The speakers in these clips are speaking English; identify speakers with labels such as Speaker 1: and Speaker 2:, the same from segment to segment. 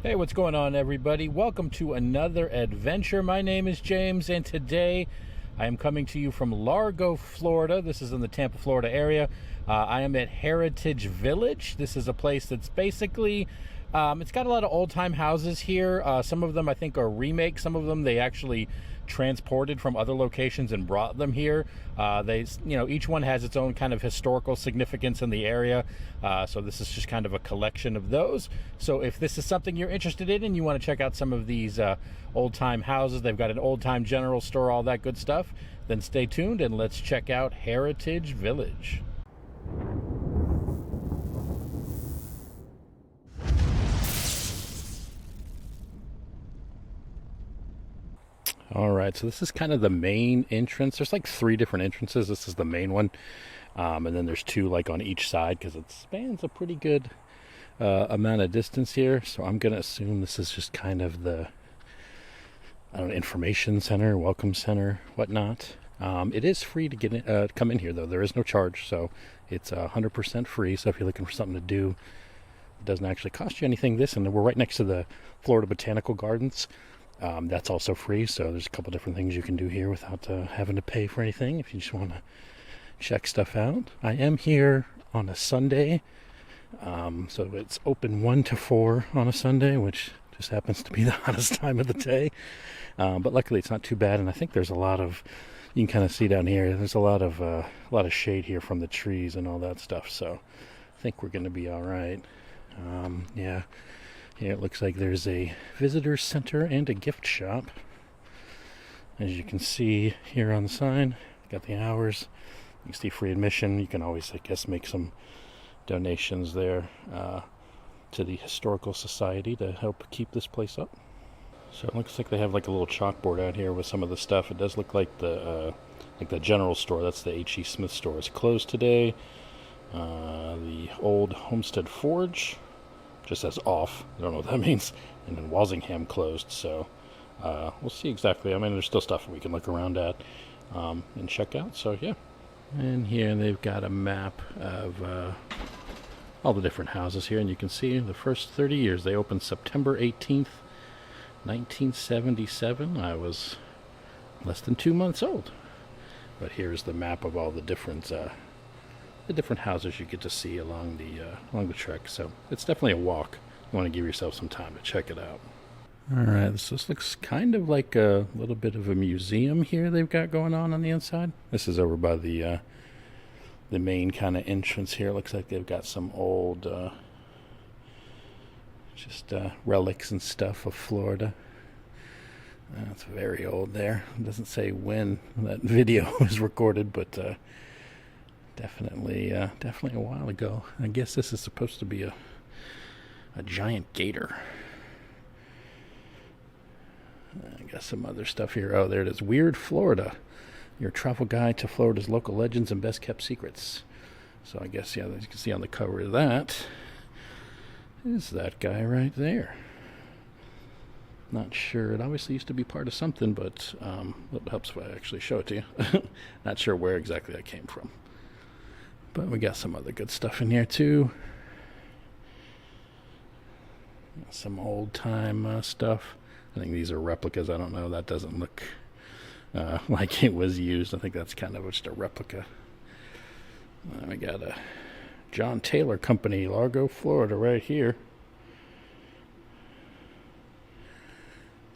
Speaker 1: Hey, what's going on, everybody? Welcome to another adventure. My name is James, and today I am coming to you from Largo, Florida. This is in the Tampa, Florida area. I am at Heritage Village. This is a place that's basically, it's got a lot of old-time houses here. Some of them I think are remakes. Some of them they actually transported from other locations and brought them here. Each one has its own kind of historical significance in the area. So this is just kind of a collection of those. So if this is something you're interested in and you want to check out some of these old-time houses, they've got an old-time general store, all that good stuff, then stay tuned and let's check out Heritage Village. All right, so this is kind of the main entrance. There's like three different entrances. This is the main one. And then there's two like on each side because it spans a pretty good amount of distance here. So I'm going to assume this is just kind of the information center, welcome center, whatnot. It is free to get in, come in here, though. There is no charge, so it's 100% free. So if you're looking for something to do, it doesn't actually cost you anything. And we're right next to the Florida Botanical Gardens. That's also free, so there's a couple different things you can do here without having to pay for anything if you just want to check stuff out. I am here on a Sunday, so it's open 1 to 4 on a Sunday, which just happens to be the hottest time of the day. But luckily it's not too bad, and I think there's a lot of, you can kind of see down here, there's a lot of shade here from the trees and all that stuff, so I think we're going to be all right. Yeah. Here it looks like there's a visitor center and a gift shop. As you can see here on the sign, got the hours. You can see free admission. You can always, I guess, make some donations there to the Historical Society to help keep this place up. So it looks like they have like a little chalkboard out here with some of the stuff. It does look like the general store. That's the H.E. Smith store. It's closed today. The old Homestead Forge just says off. I don't know what that means. And then Walsingham closed, so we'll see exactly. I mean, there's still stuff we can look around at and check out, so yeah. And here they've got a map of all the different houses here, and you can see the first 30 years. They opened September 18th, 1977. I was less than 2 months old. But here's the map of all the different houses you get to see along the trek. So it's definitely a walk. You want to give yourself some time to check it out. All right, so this looks kind of like a little bit of a museum here they've got going on the inside. This is over by the main kind of entrance here. It looks like they've got some old relics and stuff of Florida. It's very old there. It doesn't say when that video was recorded, but definitely a while ago. I guess this is supposed to be a giant gator. I got some other stuff here. Oh, there it is. Weird Florida. Your travel guide to Florida's local legends and best kept secrets. So I guess, yeah, as you can see on the cover of that is that guy right there. Not sure. It obviously used to be part of something, but it helps if I actually show it to you. Not sure where exactly that came from. But we got some other good stuff in here too. Some old time stuff. I think these are replicas. I don't know. That doesn't look like it was used. I think that's kind of just a replica. We got a John Taylor Company, Largo, Florida, right here.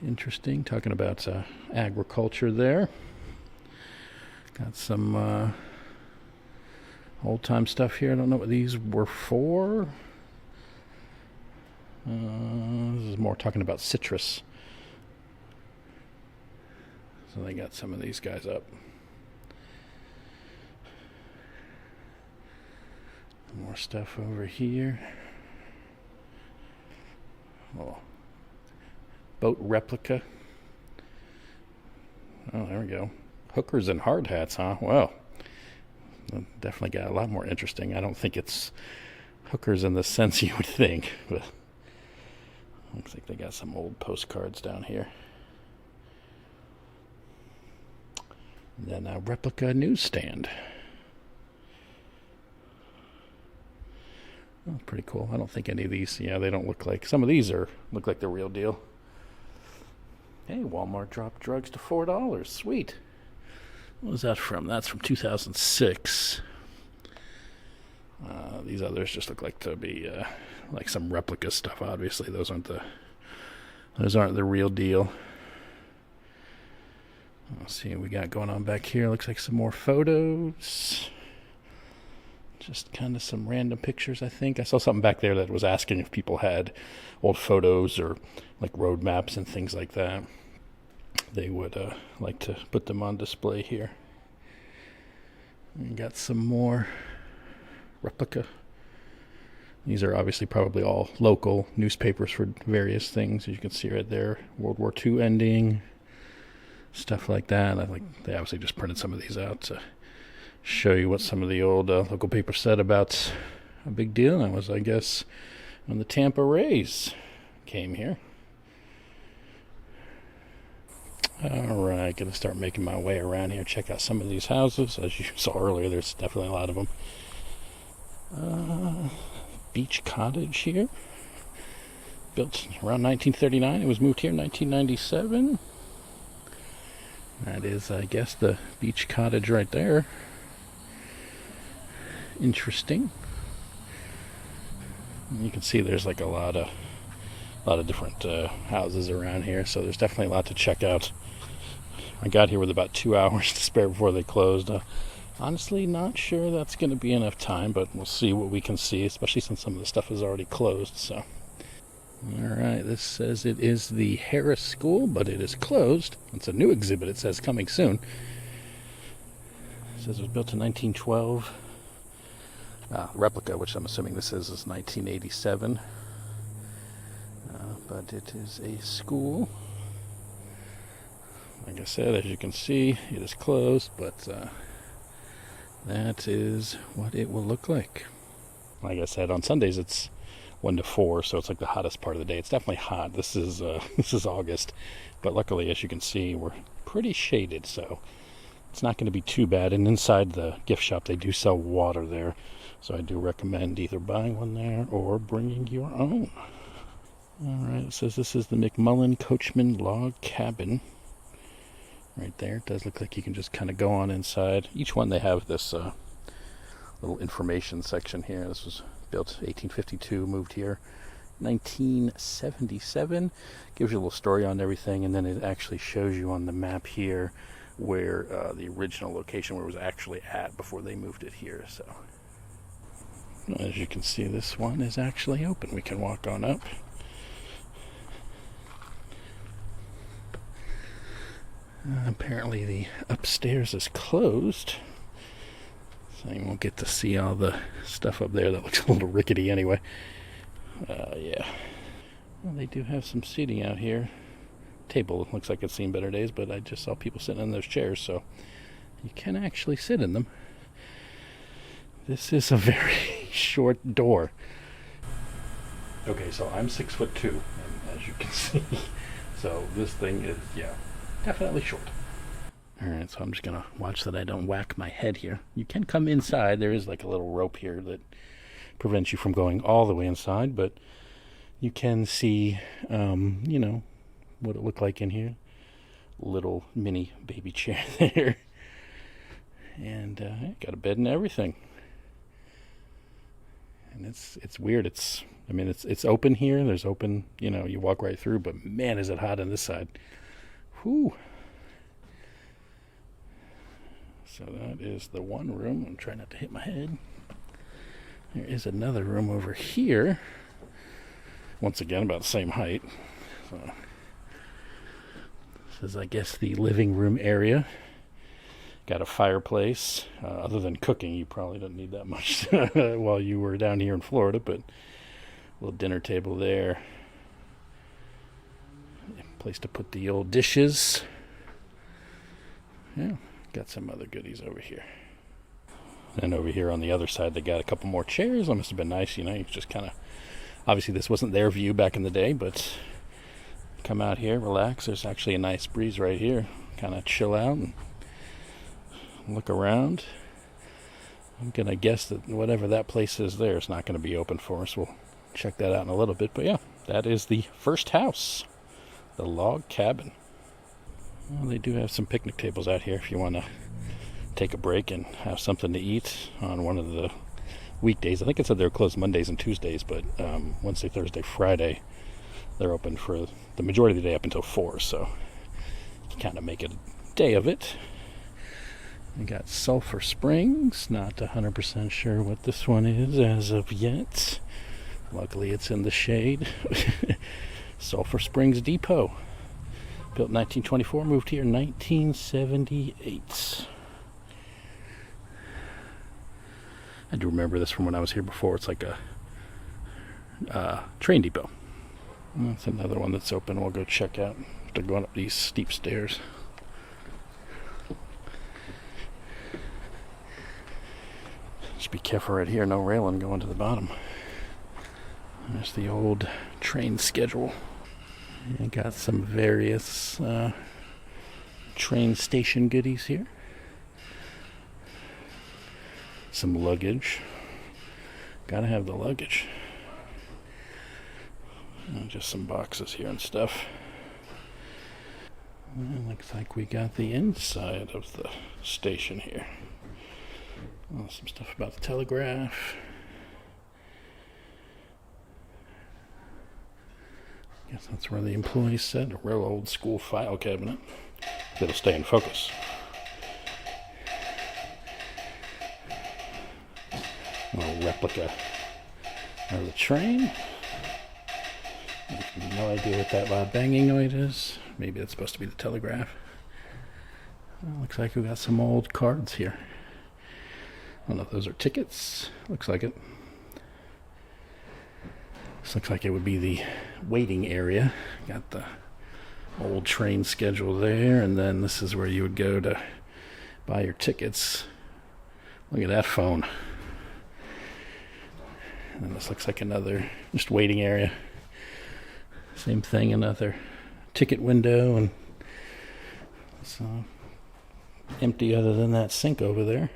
Speaker 1: Interesting. Talking about agriculture there. Got some old-time stuff here. I don't know what these were for. This is more talking about citrus. So they got some of these guys up. More stuff over here. Oh, boat replica. Oh, there we go. Hookers and hard hats, huh? Well, definitely got a lot more interesting. I don't think it's hookers in the sense you would think, but looks like they got some old postcards down here. And then a replica newsstand. Oh, pretty cool. I don't think any of these, yeah, they don't look like, some of these look like the real deal. Hey, Walmart dropped drugs to $4. Sweet. What was that from? That's from 2006. These others just look like to be like some replica stuff. Obviously, those aren't the real deal. Let's see what we got going on back here. Looks like some more photos. Just kind of some random pictures, I think. I saw something back there that was asking if people had old photos or like road maps and things like that. They would like to put them on display here. We got some more replica. These are obviously probably all local newspapers for various things. As you can see right there, World War II ending, stuff like that. I think they obviously just printed some of these out to show you what some of the old local papers said about a big deal. That was, I guess, when the Tampa Rays came here. Alright, gonna start making my way around here, check out some of these houses. As you saw earlier, there's definitely a lot of them. Beach cottage here, built around 1939. It was moved here in 1997. That is, I guess, the beach cottage right there. Interesting. You can see there's like a lot of different houses around here, so there's definitely a lot to check out. I got here with about 2 hours to spare before they closed. Honestly, not sure that's going to be enough time, but we'll see what we can see, especially since some of the stuff is already closed. So, alright, this says it is the Harris School, but it is closed. It's a new exhibit. It says coming soon. It says it was built in 1912. Replica, which I'm assuming this is 1987. But it is a school. Like I said, as you can see, it is closed, but that is what it will look like. Like I said, on Sundays it's 1 to 4, so it's like the hottest part of the day. It's definitely hot. This is August, but luckily, as you can see, we're pretty shaded, so it's not going to be too bad. And inside the gift shop, they do sell water there, so I do recommend either buying one there or bringing your own. Alright, it says this is the McMullen Coachman Log Cabin. Right there. It does look like you can just kind of go on inside. Each one they have this little information section here. This was built 1852, moved here 1977. Gives you a little story on everything, and then it actually shows you on the map here where the original location where it was actually at before they moved it here. So as you can see, this one is actually open. We can walk on up. Apparently the upstairs is closed, so you won't get to see all the stuff up there. That looks a little rickety anyway. Yeah. Well, they do have some seating out here. Table looks like it's seen better days, but I just saw people sitting in those chairs, so you can actually sit in them. This is a very short door. Okay, so I'm 6'2", and as you can see, so this thing is, yeah, definitely short. Alright, so I'm just going to watch that I don't whack my head here. You can come inside. There is like a little rope here that prevents you from going all the way inside, but you can see, you know, what it looked like in here. Little mini baby chair there. And got a bed and everything. And it's weird. It's open here. There's open, you know, you walk right through, but man, is it hot on this side. Whew. So that is the one room. I'm trying not to hit my head. There is another room over here. Once again, about the same height. So this is, I guess, the living room area. Got a fireplace. Other than cooking, you probably don't need that much while you were down here in Florida, but a little dinner table there. Place to put the old dishes. Yeah, got some other goodies over here. And over here on the other side, they got a couple more chairs. That must have been nice, you know. You just kind of, obviously this wasn't their view back in the day, but come out here, relax. There's actually a nice breeze right here. Kind of chill out and look around. I'm going to guess that whatever that place is there is not going to be open for us. We'll check that out in a little bit. But yeah, that is the first house, the log cabin. Well, they do have some picnic tables out here if you want to take a break and have something to eat on one of the weekdays. I think it said they're closed Mondays and Tuesdays, but Wednesday, Thursday, Friday, they're open for the majority of the day up until 4, so you can kind of make it a day of it. We got Sulphur Springs, not 100% sure what this one is as of yet. Luckily it's in the shade. Sulphur Springs Depot, built 1924, moved here 1978. I do remember this from when I was here before. It's like a train depot. And that's another one that's open. We'll go check out after going up these steep stairs. Just be careful right here. No railing going to the bottom. There's the old train schedule. You got some various train station goodies here. Some luggage. Gotta have the luggage. And just some boxes here and stuff. Well, looks like we got the inside of the station here. Oh, some stuff about the telegraph. Guess that's where the employees sit. A real old school file cabinet that'll stay in focus. A little replica of the train. No idea what that loud banging noise is. Maybe it's supposed to be the telegraph. Well, looks like we got some old cards here. I don't know if those are tickets. Looks like it. This looks like it would be the waiting area. Got the old train schedule there, and then this is where you would go to buy your tickets. Look at that phone. And then this looks like another just waiting area. Same thing, another ticket window, and it's empty other than that sink over there.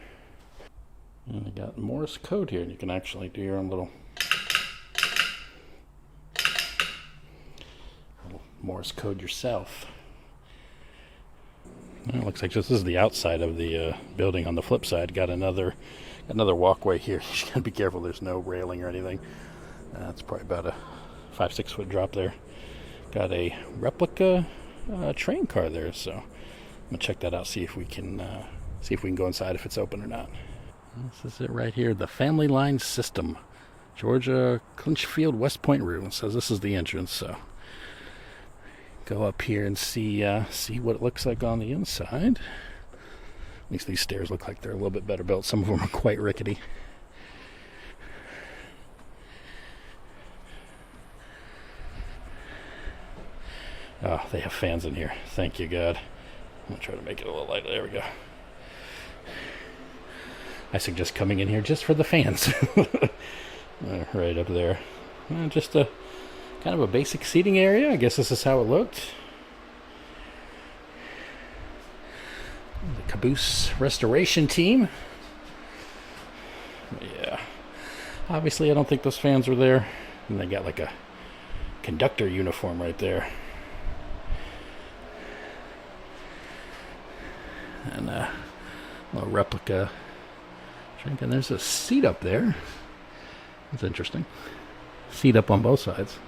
Speaker 1: And I got Morse code here, and you can actually do your own little Morse code yourself. Well, it looks like this is the outside of the building. On the flip side, got another walkway here. You gotta be careful. There's no railing or anything. It's probably about a 5-6 foot drop there. Got a replica train car there, so I'm gonna check that out. See if we can go inside if it's open or not. This is it right here. The Family Line System, Georgia Clinchfield West Point Route. It says this is the entrance, so go up here and see what it looks like on the inside. At least these stairs look like they're a little bit better built. Some of them are quite rickety. Oh, they have fans in here. Thank you, God. I'm going to try to make it a little lighter. There we go. I suggest coming in here just for the fans. Right up there. Just a kind of a basic seating area. I guess this is how it looked. The Caboose restoration team. Yeah. Obviously, I don't think those fans were there. And they got like a conductor uniform right there. And a little replica drink. And there's a seat up there. That's interesting. Seat up on both sides.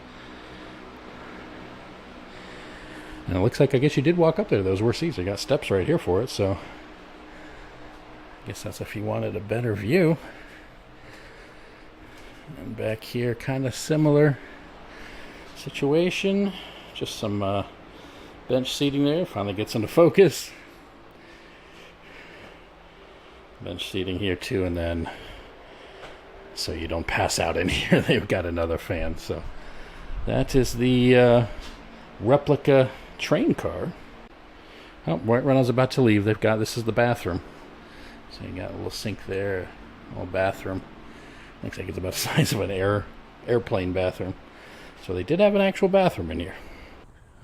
Speaker 1: And it looks like, I guess you did walk up there. Those were seats. They got steps right here for it, so I guess that's if you wanted a better view. And back here, kind of similar situation. Just some bench seating there. Finally gets into focus. Bench seating here too, and then so you don't pass out in here, they've got another fan. So that is the replica train car. Oh, right when I was about to leave, they've got, this is the bathroom. So you got a little sink there, a little bathroom. Looks like it's about the size of an airplane bathroom. So they did have an actual bathroom in here.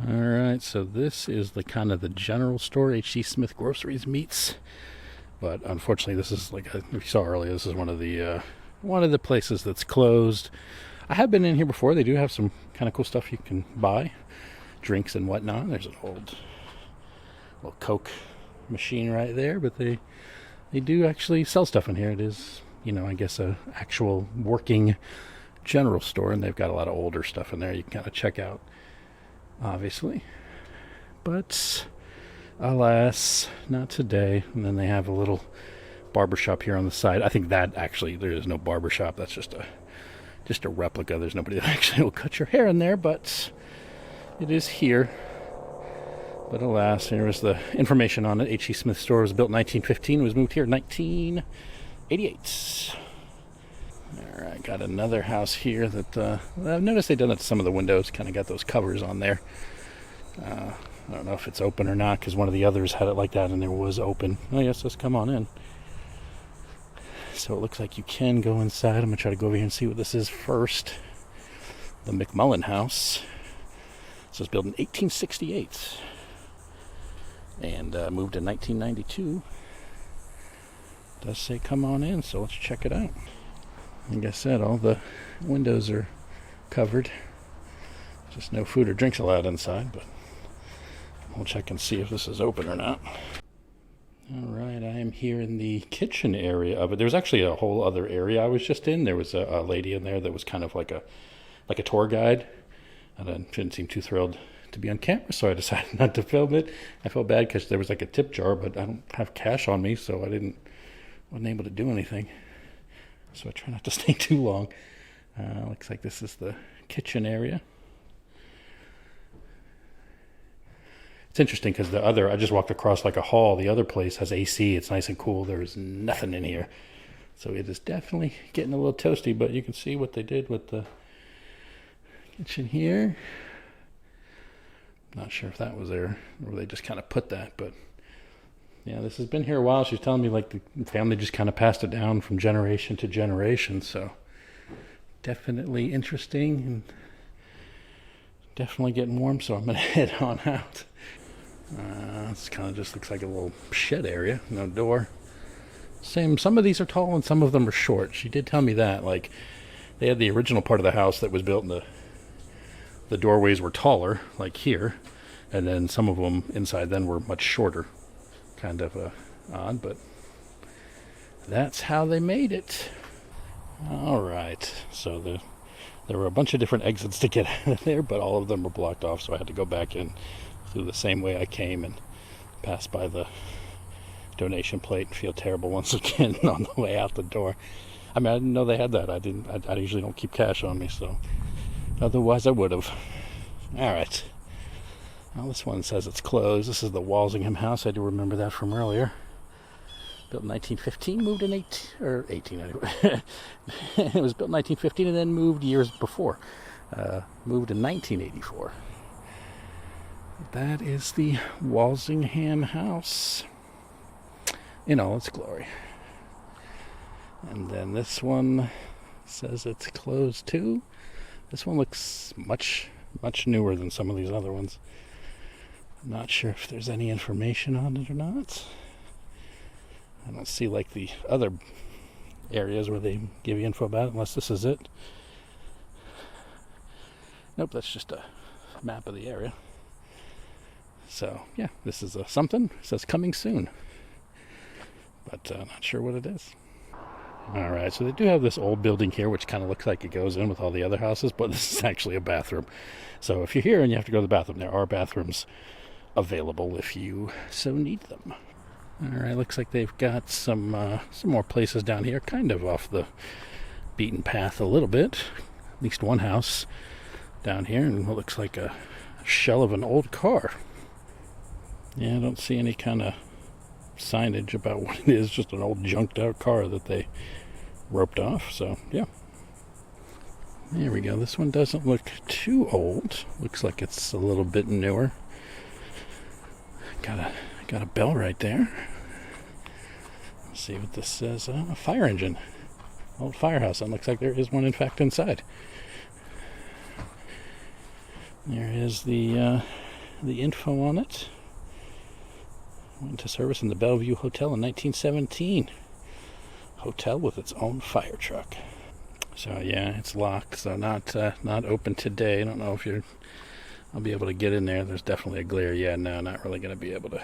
Speaker 1: Alright, so this is the kind of the general store. H.C. Smith Groceries meets But unfortunately, this is like if you saw earlier, this is one of the places that's closed. I have been in here before. They do have some kind of cool stuff you can buy, drinks and whatnot. There's an old little Coke machine right there, but they do actually sell stuff in here. It is, I guess a actual working general store, and they've got a lot of older stuff in there you can kind of check out, obviously. But alas, not today. And then they have a little barbershop here on the side. I think that actually there is no barbershop. That's just a replica. There's nobody that actually will cut your hair in there, but it is here. But alas, here is the information on it. H.E. Smith store was built in 1915. It was moved here in 1988. Alright, got another house here that I've noticed they've done it to some of the windows. Kind of got those covers on there. I don't know if it's open or not, because one of the others had it like that and there was open. Oh yes, let's come on in. So it looks like you can go inside. I'm going to try to go over here and see what this is first. The McMullen house. So it's built in 1868 and moved in 1992. It does say come on in, so let's check it out. Like I said, all the windows are covered. Just no food or drinks allowed inside, but we'll check and see if this is open or not. Alright, I am here in the kitchen area of it. There's actually a whole other area I was just in. There was a lady in there that was kind of like a tour guide. And I didn't seem too thrilled to be on camera, so I decided not to film it. I felt bad because there was like a tip jar, but I don't have cash on me, so I wasn't able to do anything. So I try not to stay too long. Looks like this is the kitchen area. It's interesting because I just walked across like a hall. The other place has AC. It's nice and cool. There's nothing in here. So it is definitely getting a little toasty, but you can see what they did with the kitchen here. Not sure if that was there or they just kind of put that, but yeah, this has been here a while. She's telling me like the family just kind of passed it down from generation to generation. So definitely interesting and definitely getting warm. So I'm going to head on out. This kind of just looks like a little shed area, no door. Same, some of these are tall and some of them are short. She did tell me that, like they had the original part of the house that was built and the doorways were taller, like here, and then some of them inside then were much shorter. Kind of odd, but that's how they made it. Alright, so there were a bunch of different exits to get out of there, but all of them were blocked off, so I had to go back in through the same way I came and pass by the donation plate and feel terrible once again on the way out the door. I mean, I didn't know they had that. I usually don't keep cash on me, so otherwise I would have. Alright. Well, this one says it's closed. This is the Walsingham house. I do remember that from earlier. Built in 1915, moved in 18 anyway. It was built in 1915 and then moved years before. Moved in 1984. That is the Walsingham house in all its glory. And then this one says it's closed too. This one looks much newer than some of these other ones. I'm not sure if there's any information on it or not. I don't see like the other areas where they give you info about it, unless this is it. Nope, that's just a map of the area. So, yeah, this is something. It says coming soon. But not sure what it is. Alright, so they do have this old building here, which kind of looks like it goes in with all the other houses, but this is actually a bathroom. So if you're here and you have to go to the bathroom, there are bathrooms available if you so need them. Alright, looks like they've got some more places down here, kind of off the beaten path a little bit. At least one house down here, and what looks like a shell of an old car. Yeah, I don't see any kind of signage about what it is, just an old junked out car that they roped off, so yeah. There we go. This one doesn't look too old. Looks like it's a little bit newer. Got a bell right there. Let's see what this says. A fire engine. Old firehouse. And looks like there is one in fact inside. There is the info on it. Went into service in the Bellevue Hotel in 1917. Hotel with its own fire truck. So yeah, it's locked, so not open today. I don't know if I'll be able to get in there. There's definitely a glare. Yeah, no, not really going to be able to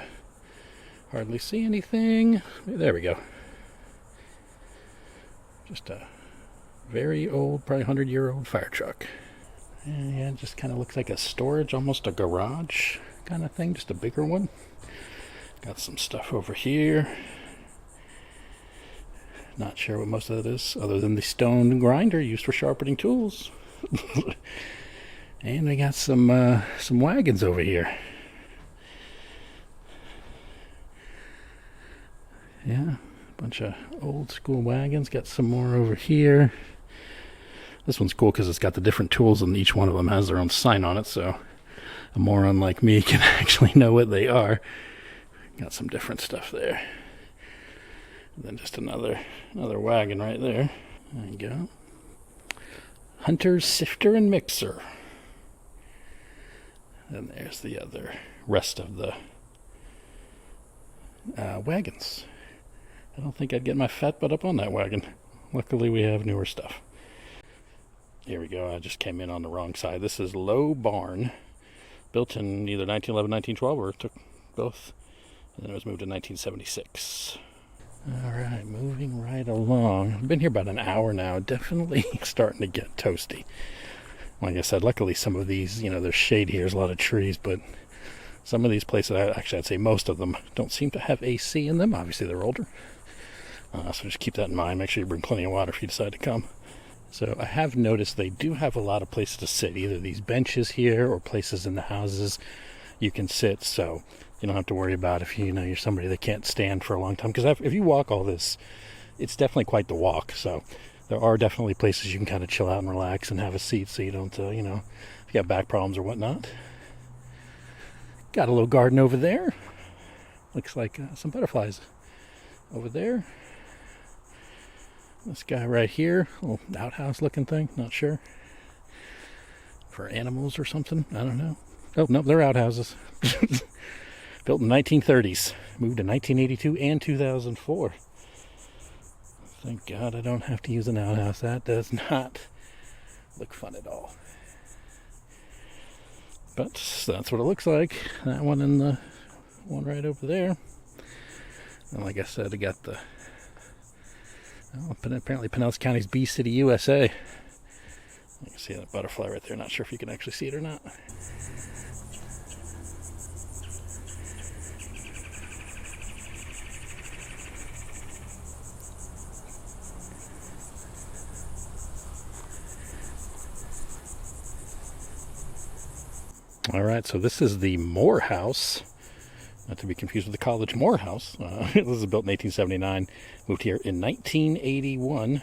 Speaker 1: hardly see anything. There we go. Just a very old, probably 100-year-old fire truck. And yeah, it just kind of looks like a storage, almost a garage kind of thing, just a bigger one. Got some stuff over here. Not sure what most of that is, other than the stone grinder used for sharpening tools. And we got some wagons over here. Yeah, a bunch of old school wagons. Got some more over here. This one's cool because it's got the different tools and each one of them has their own sign on it, so a moron like me can actually know what they are. Got some different stuff there. And then just another wagon right there. There you go. Hunter's sifter and mixer. And there's the other rest of the wagons. I don't think I'd get my fat butt up on that wagon. Luckily we have newer stuff. Here we go. I just came in on the wrong side. This is Low Barn. Built in either 1911, 1912, or it took both. And then it was moved in 1976. Alright, moving right along. I've been here about an hour now. Definitely starting to get toasty. Like I said, luckily some of these, there's shade here, there's a lot of trees, but some of these places, I'd say most of them, don't seem to have AC in them. Obviously they're older. So just keep that in mind. Make sure you bring plenty of water if you decide to come. So I have noticed they do have a lot of places to sit, either these benches here or places in the houses you can sit, so you don't have to worry about if you're somebody that can't stand for a long time. Because if you walk all this, it's definitely quite the walk. So there are definitely places you can kind of chill out and relax and have a seat, so you don't, if you got back problems or whatnot. Got a little garden over there. Looks like some butterflies over there. This guy right here, little outhouse looking thing, not sure. For animals or something, I don't know. Oh, no, they're outhouses. Built in the 1930s, moved in 1982 and 2004. Thank God I don't have to use an outhouse. That does not look fun at all. But that's what it looks like. That one and the one right over there. And like I said, I got the apparently Pinellas County's Bee City, USA. You can see that butterfly right there. Not sure if you can actually see it or not. All right, so this is the Moore House. Not to be confused with the College Moore House. This is built in 1879. Moved here in 1981.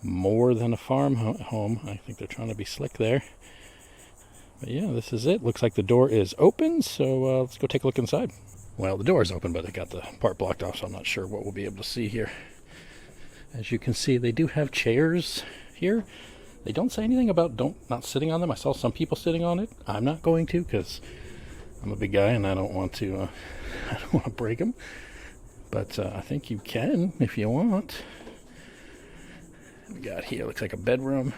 Speaker 1: More than a farm home. I think they're trying to be slick there. But yeah, this is it. Looks like the door is open, so let's go take a look inside. Well, the door is open, but they got the part blocked off, so I'm not sure what we'll be able to see here. As you can see, they do have chairs here. They don't say anything about not sitting on them. I saw some people sitting on it. I'm not going to, because I'm a big guy and I don't want to break them. But I think you can if you want. What we got here looks like a bedroom.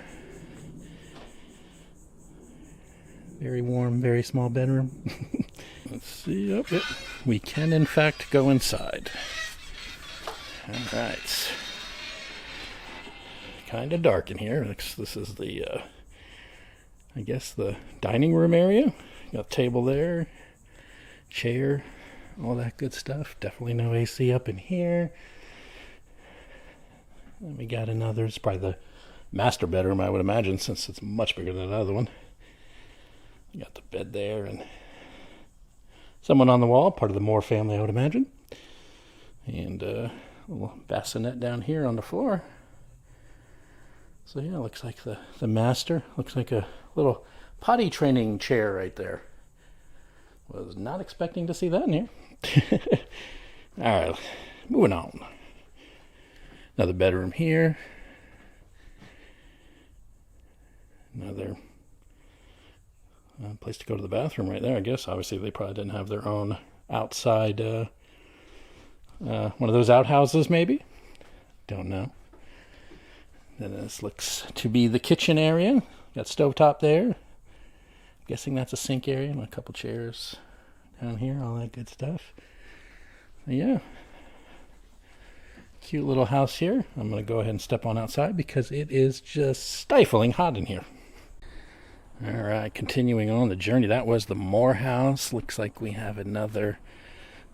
Speaker 1: Very warm, very small bedroom. Let's see. Yep. We can in fact go inside. All right. Kind of dark in here. This is the, I guess, the dining room area. Got a table there, chair, all that good stuff. Definitely no AC up in here. And we got another, it's probably the master bedroom, I would imagine, since it's much bigger than the other one. You got the bed there and someone on the wall, part of the Moore family, I would imagine. And a little bassinet down here on the floor. So yeah, looks like the master. Looks like a little potty training chair right there. Was not expecting to see that in here. All right, moving on. Another bedroom here. Another place to go to the bathroom right there, I guess. Obviously, they probably didn't have their own outside, one of those outhouses maybe. Don't know. Then this looks to be the kitchen area. Got stovetop there. Guessing that's a sink area and a couple chairs down here, all that good stuff. Yeah. Cute little house here. I'm going to go ahead and step on outside because it is just stifling hot in here. All right, continuing on the journey. That was the Moore house. Looks like we have another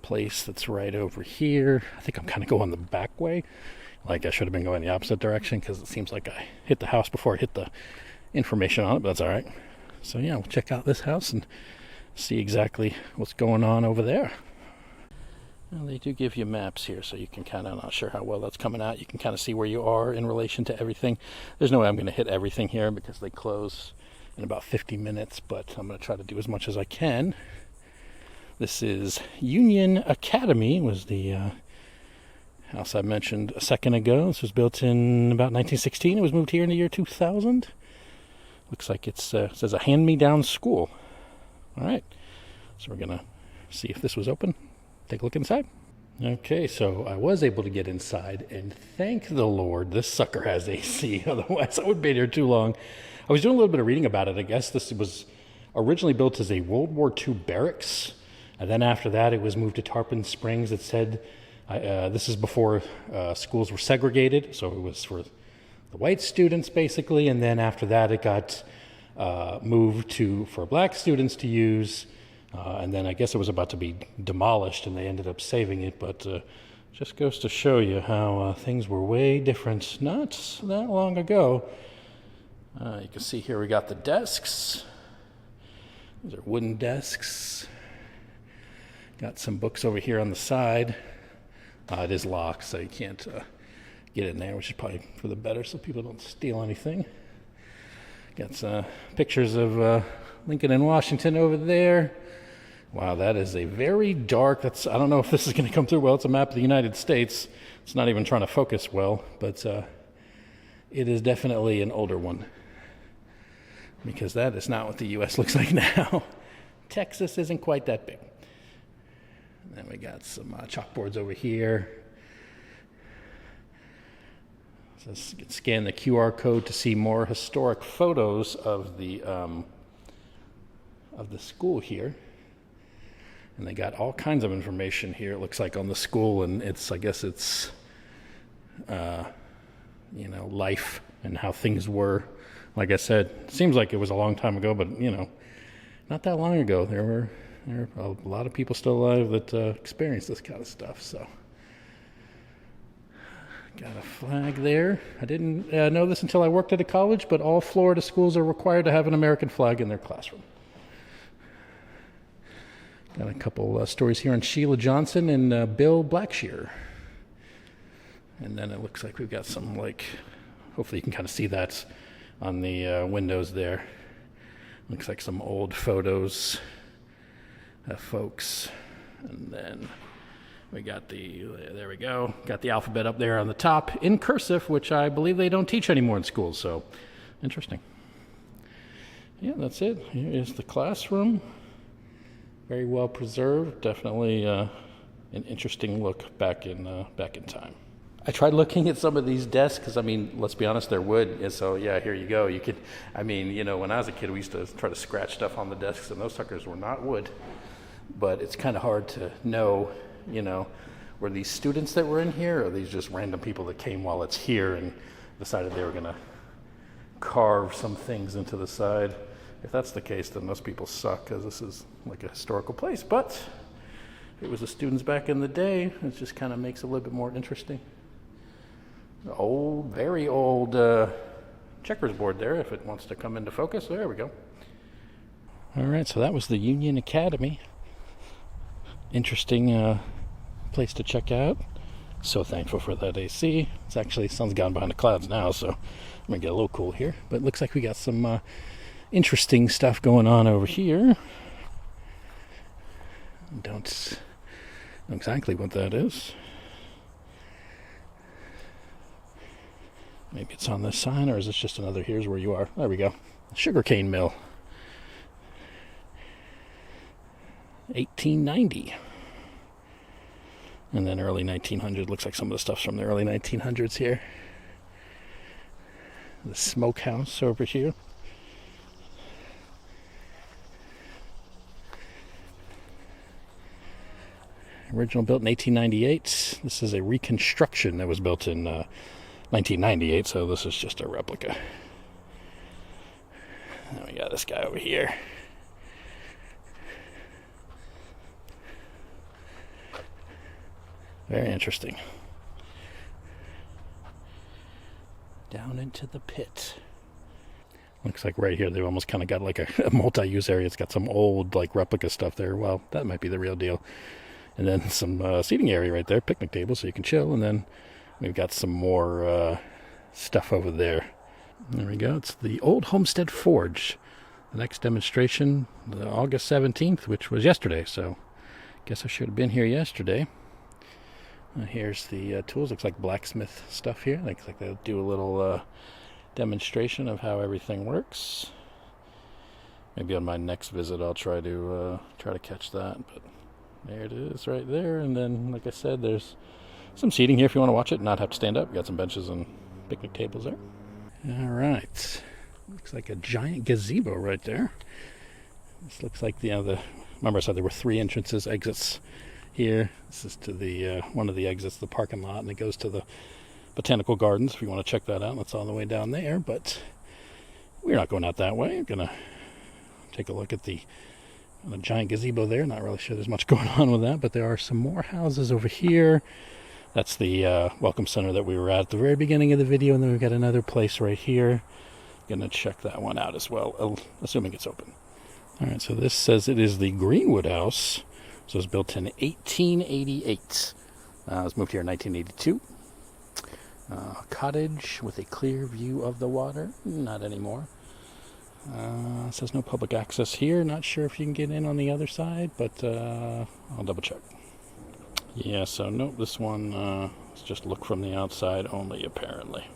Speaker 1: place that's right over here. I think I'm kind of going the back way. Like I should have been going the opposite direction because it seems like I hit the house before I hit the information on it, but that's all right. So yeah, we'll check out this house and see exactly what's going on over there. Well, they do give you maps here, so you can kind of, not sure how well that's coming out, you can kind of see where you are in relation to everything. There's no way I'm going to hit everything here because they close in about 50 minutes, but I'm going to try to do as much as I can. This is Union Academy, was the house I mentioned a second ago. This was built in about 1916. It was moved here in the year 2000. Looks like it says a hand-me-down school. All right, so we're going to see if this was open. Take a look inside. Okay, so I was able to get inside, and thank the Lord this sucker has AC. Otherwise, I would be here too long. I was doing a little bit of reading about it. I guess this was originally built as a World War II barracks, and then after that, it was moved to Tarpon Springs. It said this is before schools were segregated, so it was for the white students basically, and then after that, it got moved for black students to use. And then I guess it was about to be demolished, and they ended up saving it. But just goes to show you how things were way different not that long ago. You can see here we got the desks. These are wooden desks. Got some books over here on the side. It is locked, so you can't get in there, which is probably for the better so people don't steal anything. Got some pictures of Lincoln and Washington over there. Wow, that is a very dark, I don't know if this is going to come through well. It's a map of the United States. It's not even trying to focus well, but it is definitely an older one because that is not what the U.S. looks like now. Texas isn't quite that big. And then we got some chalkboards over here. So you can scan the QR code to see more historic photos of the school here. And they got all kinds of information here, it looks like, on the school, and I guess it's life and how things were. Like I said, it seems like it was a long time ago, but, not that long ago. There were a lot of people still alive that experienced this kind of stuff, so. Got a flag there. I didn't know this until I worked at a college, but all Florida schools are required to have an American flag in their classroom. Got a couple stories here on Sheila Johnson and Bill Blackshear. And then it looks like we've got some, hopefully you can kind of see that on the windows there. Looks like some old photos of folks. And then we got there we go. Got the alphabet up there on the top in cursive, which I believe they don't teach anymore in schools. So, interesting. Yeah, that's it. Here is the classroom. Very well preserved. Definitely an interesting look back in time. I tried looking at some of these desks because, let's be honest, they're wood. And so, yeah, here you go. You could, when I was a kid, we used to try to scratch stuff on the desks, and those suckers were not wood. But it's kind of hard to know, were these students that were in here, or are these just random people that came while it's here and decided they were going to carve some things into the side. If that's the case, then most people suck because this is like a historical place. But if it was the students back in the day, it just kind of makes it a little bit more interesting. Old, very old checkers board there if it wants to come into focus. There we go. All right, so that was the Union Academy. Interesting place to check out. So thankful for that AC. It's actually, sun's gone behind the clouds now, so I'm gonna get a little cool here. But it looks like we got some interesting stuff going on over here. Don't know exactly what that is. Maybe it's on this sign, or is this just another here's where you are? There we go. Sugarcane mill. 1890. And then early 1900s. Looks like some of the stuff's from the early 1900s here. The smokehouse over here. Original built in 1898. This is a reconstruction that was built in 1998, so this is just a replica. And we got this guy over here. Very interesting. Down into the pit. Looks like right here they've almost kind of got like a multi-use area. It's got some old like replica stuff there. Well, that might be the real deal. And then some seating area right there, picnic table so you can chill. And then we've got some more stuff over there. There we go. It's the old Homestead Forge. The next demonstration, August 17th, which was yesterday. So I guess I should have been here yesterday. Here's the tools. Looks like blacksmith stuff here. Looks like they'll do a little demonstration of how everything works. Maybe on my next visit I'll try to catch that. But there it is right there. And then, like I said, there's some seating here if you want to watch it and not have to stand up. You got some benches and picnic tables there. All right. Looks like a giant gazebo right there. This looks like remember I said there were 3 entrances, exits here. This is to the one of the exits, the parking lot, and it goes to the botanical gardens if you want to check that out. That's all the way down there, but we're not going out that way. I'm going to take a look at the giant gazebo there. Not really sure there's much going on with that, but there are some more houses over here. That's the welcome center that we were at the very beginning of the video, and then we've got another place right here. Going to check that one out as well, assuming it's open. All right, so this says it is the Greenwood House. So it was built in 1888. It was moved here in 1982. Cottage with a clear view of the water. Not anymore. It says no public access here. Not sure if you can get in on the other side, but I'll double check. Yeah, so nope, this one is just look from the outside only, apparently.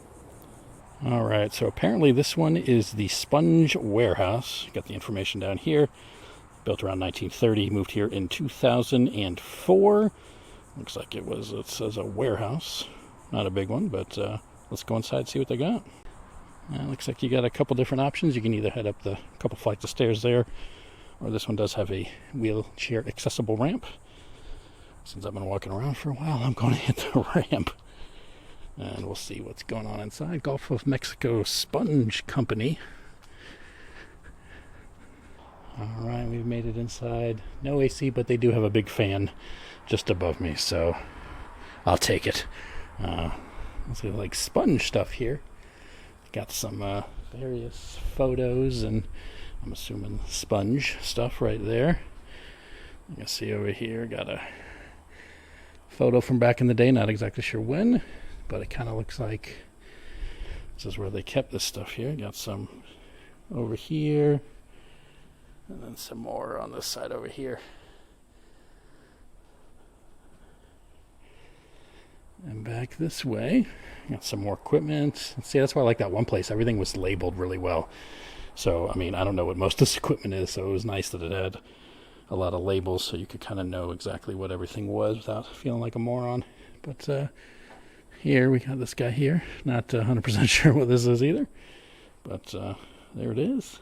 Speaker 1: All right, so apparently this one is the Sponge Warehouse. Got the information down here. Built around 1930, moved here in 2004. Looks like it says a warehouse. Not a big one, but let's go inside and see what they got. Looks like you got a couple different options. You can either head up the couple flights of stairs there, or this one does have a wheelchair accessible ramp. Since I've been walking around for a while, I'm going to hit the ramp. And we'll see what's going on inside. Gulf of Mexico Sponge Company. All right, we've made it inside. No AC, but they do have a big fan just above me, so I'll take it. Let's see, like sponge stuff here. Got some various photos, and I'm assuming sponge stuff right there. You can see over here, got a photo from back in the day. Not exactly sure when, but it kind of looks like this is where they kept this stuff here. Got some over here. And then some more on this side over here. And back this way, got some more equipment. See, that's why I like that one place. Everything was labeled really well. So, I mean, I don't know what most of this equipment is, so it was nice that it had a lot of labels so you could kind of know exactly what everything was without feeling like a moron. But here, we got this guy here. Not 100% sure what this is either. But there it is.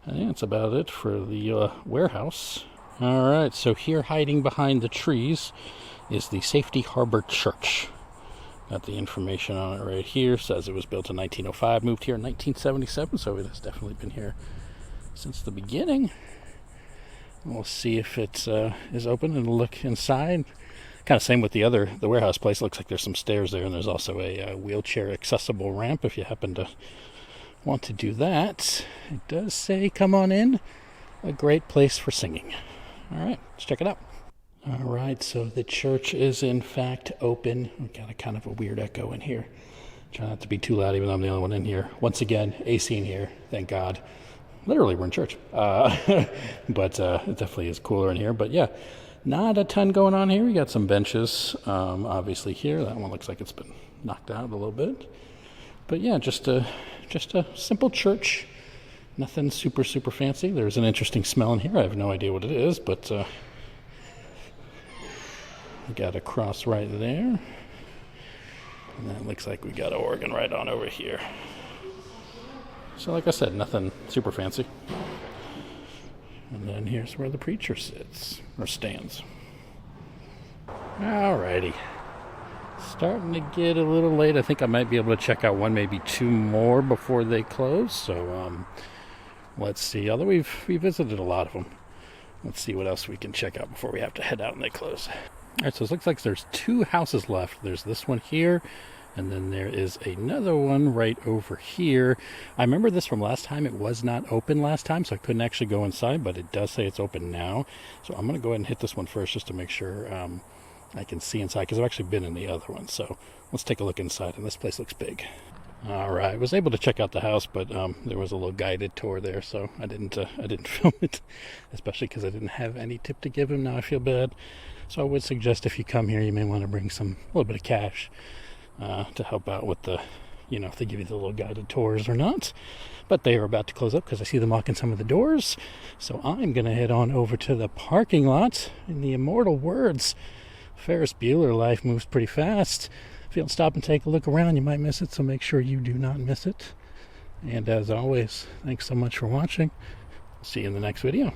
Speaker 1: And that's about it for the warehouse. All right, so here hiding behind the trees is the Safety Harbor Church. Got the information on it right here. Says it was built in 1905, moved here in 1977, so it has definitely been here since the beginning. We'll see if it is open and look inside. Kind of same with the warehouse place. Looks like there's some stairs there, and there's also a wheelchair accessible ramp if you happen to want to do that. It does say come on in. A great place for singing. All right, let's check it out. All right, so the church is in fact open. We've got a kind of a weird echo in here. Try not to be too loud even though I'm the only one in here. Once again, AC in here, thank God. Literally, we're in church. But it definitely is cooler in here. But yeah, not a ton going on here. We got some benches, obviously here. That one looks like it's been knocked out a little bit. But yeah, just a simple church. Nothing super, super fancy. There's an interesting smell in here. I have no idea what it is, but We got a cross right there. And that looks like we got an organ right on over here. So like I said, nothing super fancy. And then here's where the preacher sits, or stands. Alrighty. Starting to get a little late. I think I might be able to check out one, maybe two more before they close. So let's see. Although we visited a lot of them. Let's see what else we can check out before we have to head out and they close. Alright, so it looks like there's two houses left. There's this one here, and then there is another one right over here. I remember this from last time. It was not open last time, so I couldn't actually go inside, but it does say it's open now. So I'm going to go ahead and hit this one first just to make sure I can see inside, because I've actually been in the other one. So let's take a look inside, and this place looks big. Alright, I was able to check out the house, but there was a little guided tour there, so I didn't film it, especially because I didn't have any tip to give him. Now I feel bad. So I would suggest if you come here, you may want to bring a little bit of cash to help out with the, if they give you the little guided tours or not. But they are about to close up because I see them locking some of the doors. So I'm going to head on over to the parking lot. In the immortal words, Ferris Bueller, life moves pretty fast. If you don't stop and take a look around, you might miss it. So make sure you do not miss it. And as always, thanks so much for watching. See you in the next video.